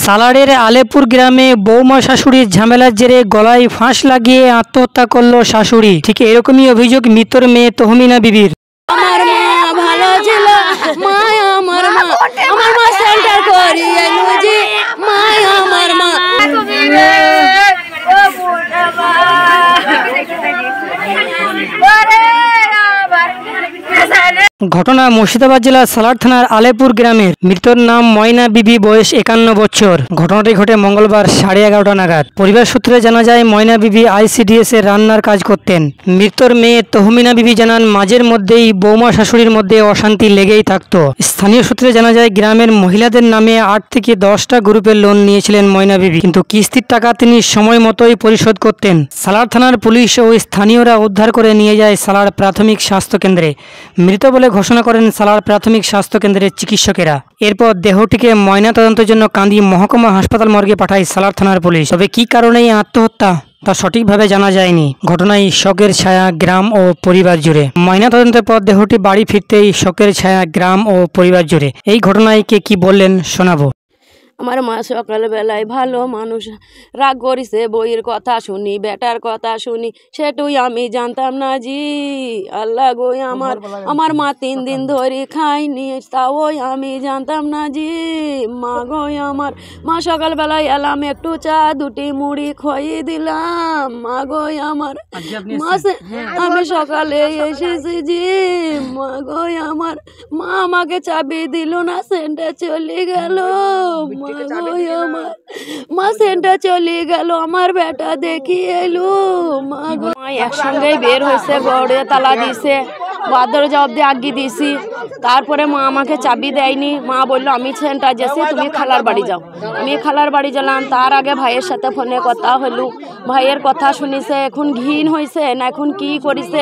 সালাড়ের আলেপুর গ্রামে বৌমা শাশুড়ির ঝামেলার জেরে গলায় ফাঁস লাগিয়ে আত্মহত্যা করল শাশুড়ি। ঠিক এরকমই অভিযোগ মৃতর মেয়ে তহমিনা বিবির। আমার মা ভালো ছিল, মা আমার মা সেন্টার করিয়ে লুজি, মা আমার মা। ঘটনা মুর্শিদাবাদ জেলার সালাড় থানার আলেপুর গ্রামের। মৃতর নাম ময়না বিবি, বয়স 51 বছর। ঘটনাটি ঘটে মঙ্গলবার 11:30 নাগাদ। পরিবার সূত্রে জানা যায় ময়না বিবি ICDS এর রান্নার কাজ করতেন। মৃতর মেয়ে তহমিনা বিবি জানান মাঝের মধ্যেই বৌমা শাশুড়ির মধ্যে অশান্তি লেগেই থাকতো। স্থানীয় সূত্রে জানা যায় গ্রামের মহিলাদের নামে 8 থেকে 10টা গ্রুপের লোন নিয়েছিলেন ময়না বিবি, কিন্তু কিস্তির টাকা তিনি সময় মতোই পরিশোধ করতেন। সালাড় থানার পুলিশ ও স্থানীয়রা উদ্ধার করে নিয়ে যায় সালাড় প্রাথমিক স্বাস্থ্য কেন্দ্রে। মৃত বলে ঘোষণা করেন সালাড় প্রাথমিক স্বাস্থ্য কেন্দ্রের চিকিৎসকেরা। এরপর দেহটিকে ময়না তদন্তের জন্য কান্দি মহকুমা হাসপাতাল মর্গে পাঠায় সালাড় থানার পুলিশ। তবে কী কারণে এই আত্মহত্যা তা সঠিকভাবে জানা যায়নি। ঘটনায় শোকের ছায়া গ্রাম ও পরিবার জুড়ে। ময়না তদন্তের পর দেহটি বাড়ি ফিরতেই শোকের ছায়া গ্রাম ও পরিবার জুড়ে। এই ঘটনায় কে কি বললেন শোনাবো। আমার মা সকালবেলায় ভালো মানুষ, রাগ করিছে, বইয়ের কথা শুনি, বেটার কথা শুনি, সেটুই আমি জানতাম না জি। আল্লাহ গো আমার মা 3 দিন ধরে খাইনি, তাও আমি জানতাম না জি। মা গো আমার মা সকালবেলায় এলাম, একটু চা 2টি মুড়ি খাইয়ে দিলাম। মা গো আমার আমি সকালে এসেছি জি। মা গো আমার মা আমাকে চাবি দিল না, সেন্টার চলে গেল। মা সেন্টার চলে গেল, আমার বেটা দেখি এলো। মা একসঙ্গে বের হয়েছে, গড়ে তালা দিছে, দরজা অব্দি আগিয়ে দিছি। তারপরে মা আমাকে চাবি দেয়নি। মা বললো আমি সেন্টার যাচ্ছি, তুমি খালার বাড়ি যাও। আমি খালার বাড়ি গেলাম। তার আগে ভাইয়ের সাথে ফোনে কথা হলো, ভাইয়ের কথা শুনিছে। এখন ঘিন হয়েছে না, এখন কি করিছে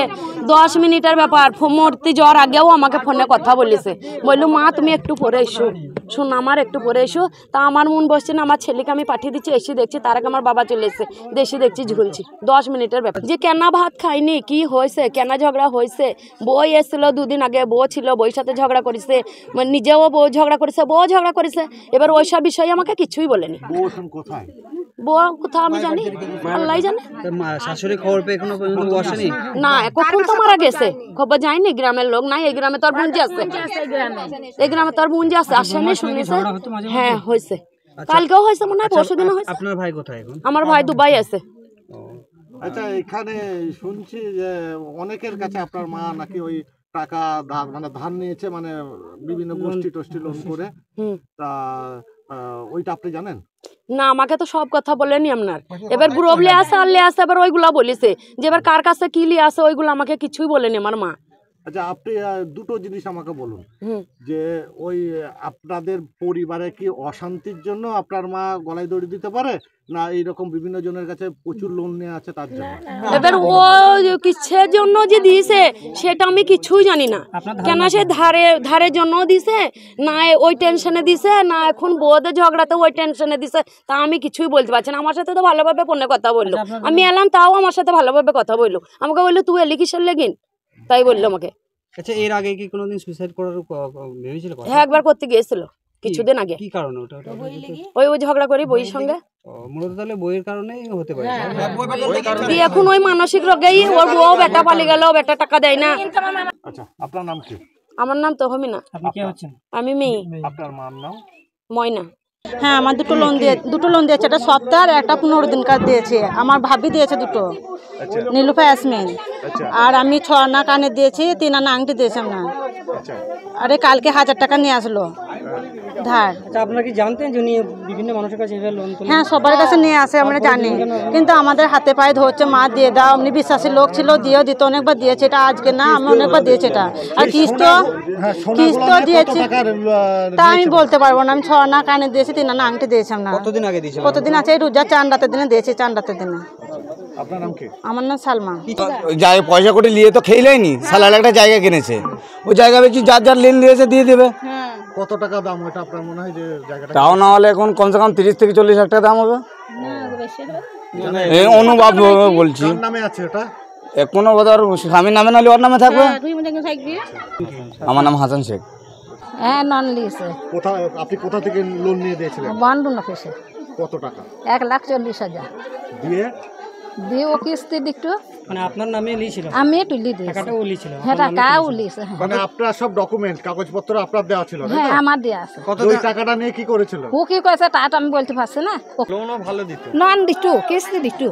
10 মিনিটের ব্যাপার। মূর্তি যাওয়ার আগেও আমাকে ফোনে কথা বলেছে, বললো মা তুমি একটু পরে এসো, শোন আমার একটু পরে এসো। তা আমার মন বসছে না, আমার ছেলেকে আমি পাঠিয়ে দিচ্ছি, এসে দেখছি তার আগে আমার বাবা চলে এসেছে। দেশে দেখছি ঝুলছি। 10 মিনিটের ব্যাপার। যে কেন ভাত খাইনি, কি হয়েছে, কেন ঝগড়া হয়েছে। বই এসেছিল 2 দিন আগে, বউ ছিল, বউর সাথে ঝগড়া করেছে, নিজেও বউ ঝগড়া করেছে, বউ ঝগড়া করেছে। এবার ওইসব বিষয়ে আমাকে কিছুই বলেনি। বউ কোথায় আমি জানি, আল্লাহ জানে। শাশুড়ি খবর পেয়ে এখনো পর্যন্ত আসেনি না, কখন তো মারা গেছে, খবর যায়নি। গ্রামের লোক নাই, এই গ্রামে তোর বুঞ্জি আছে, এই গ্রামে তোর বুঞ্জি আছে, আসেনি শুনেছে। হ্যাঁ হয়েছে, কালকেও হয়েছে মনে হয়, পরশুদিনও হয়েছে। আপনার ভাই কোথায় এখন? আমার ভাই দুবাই আছে। আচ্ছা, এখানে শুনছি যে অনেকের কাছে আপনার মা নাকি ওই টাকা ধার নিয়েছে, মানে বিভিন্ন গোষ্ঠী টোষ্ঠী লোন করে। তা ওইটা আপনি জানেন না? আমাকে তো সব কথা বলেনি আপনার। এবার গ্রুপ লিয়ে আসে আর লিয়ে আসে, এবার ওইগুলা বলেছে যে এবার কার কাছে কি লিয়ে আসে, ওইগুলো আমাকে কিছুই বলেনি আমার মা। আচ্ছা, আপনি 2টো জিনিস আমাকে বলুন, যে ওই আপনাদের পরিবারে কি অশান্তির জন্য আপনার মা গলায় দড়ি দিতে পারে, না এইরকম বিভিন্ন জনের কাছে প্রচুর লোন নিয়ে আছে তার জন্য? এবার ও কিসের জন্য যে দিয়েছে সেটা আমি কিছুই জানি না। কেন সে ধারের জন্য দিছে, না ওই টেনশনে দিছে, না এখন বউদের ঝগড়াতে ওই টেনশনে দিছে, তা আমি কিছুই বলতে পারছি না। আমার সাথে তো ভালোভাবে ফোনে কথা বললো, আমি এলাম তাও আমার সাথে ভালোভাবে কথা বললো। আমাকে বললো তুই এলি কিসের লেগিন, তাই বললো আমাকে। আচ্ছা, এর আগে কি কোনোদিন সুইসাইড করার ভেবেছিল? হ্যাঁ, একবার করতে গিয়েছিল কিছুদিন আগে। কি কারণে ওটা? ওই ঝগড়া করি বইয়ের সঙ্গে। মূলত তাহলে বইয়ের কারণেই হতে পারে। এখন ওই মানসিক রোগেই ওর বউ বেটা পালিয়ে গেল, বেটা টাকা দেয় না। আচ্ছা, আপনার নাম কি? আমার নাম তহমিনা। আপনি কে হচ্ছেন? আমি মেয়ে। আপনার মার নাম? ময়না। হ্যাঁ, আমার দুটো লোন দিয়েছে, একটা সপ্তাহ আর একটা 15 দিনকার দিয়েছে। আমার ভাবি দিয়েছে দুটো, নীলুফা ইয়াসমিন। আর আমি 6 আনা কানে দিয়েছি, 3 আনা আংটি দিয়েছি না। আরে কালকে 1000 টাকা নিয়ে আসলো ধার। আপনারা কি জানতেন যে উনি বিভিন্ন মানুষের কাছে লোন? হ্যাঁ, সবার কাছে নিয়ে আসে, আমরা জানি, কিন্তু আমাদের হাতে পায়ে ধরছে, মা দিয়ে দাও। এমনি বিশ্বাসী লোক ছিল, দিয়েও দিত, অনেকবার দিয়েছে। এটা আজকে না, আমি অনেকবার দিয়েছি এটা। আর কিস্ত দিয়েছি, তা আমি বলতে পারবো না। আমি 6 আনা কানে দিয়েছি, 3 আনা আংটি দিয়েছিলাম না। কতদিন আগে দিয়েছিল? কতদিন আছে, এই রোজা চাঁদ রাতের দিনে দিয়েছি, চাঁদ রাতের দিনে। আপনার নাম কি? আমার নাম সালমা। পয়সা করে নিয়ে তো খেলেইনি, সালাল একটা জায়গা কিনেছে, ওই জায়গা বেশি যার যার লেন দিয়েছে দিয়ে দেবে। কত টাকা দাম ওটা আপনার মনে হয় যে জায়গাটা? তাও না হলে এখন কমসে কম 30 থেকে 40 লাখ টাকা দাম হবে। অনুভব বলছি। নামে আছে ওটা? এখনো বোধ হয় স্বামীর নামে নাহলে ওর নামে থাকবে। আমার নাম হাসান শেখ। হ্যাঁ নন লিয়েছে আপনি কোথা থেকে লোন নিয়ে দিয়েছিলেন? বন্ধন অফিসে। কত টাকা? 1,40,000 দিয়ে দিয়ে ও কিস্তি দিকটু মানে আপনার নামে লিয়েছিল? আমি তুলি দিয়েছি। টাকাটাও লিয়েছিল? হ্যাঁ টাকাও লিয়েছে। মানে আপনার সব ডকুমেন্ট কাগজপত্র আপনার দেওয়া ছিল? হ্যাঁ আমার দেওয়া আছে। ওই টাকাটা নিয়ে কি করেছিল? ও কি করেছে তাটা আমি বলতে পারছি না। লোনও ভালো দিত? নন দিটু কিস্তি দিটু।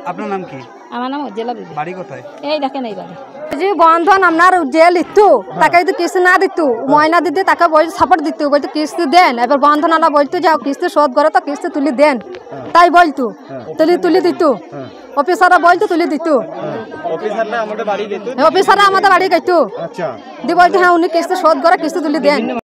আপনার নাম কি? আমার নাম জেলা বিবি। বাড়ি কোথায়? এই দেখেন এই বাড়ি। যে বন্ধন আপনার যে লিখতো তাকে যদি কিস্তি না দিত ময়না দিতে তাকে বই সাপোর্ট দিত, বলতো কিস্তি দেন। এবার বন্ধন আলা বলতো যাও কিস্তি শোধ করো তো কিস্তি তুলি দেন, তাই বলতো তুলি দিত। অফিসাররা বলতো তুলি দিত। অফিসাররা আমাদের বাড়ি গেতো দিয়ে বলতো হ্যাঁ উনি কিস্তি শোধ করে কিস্তি তুলি দেন।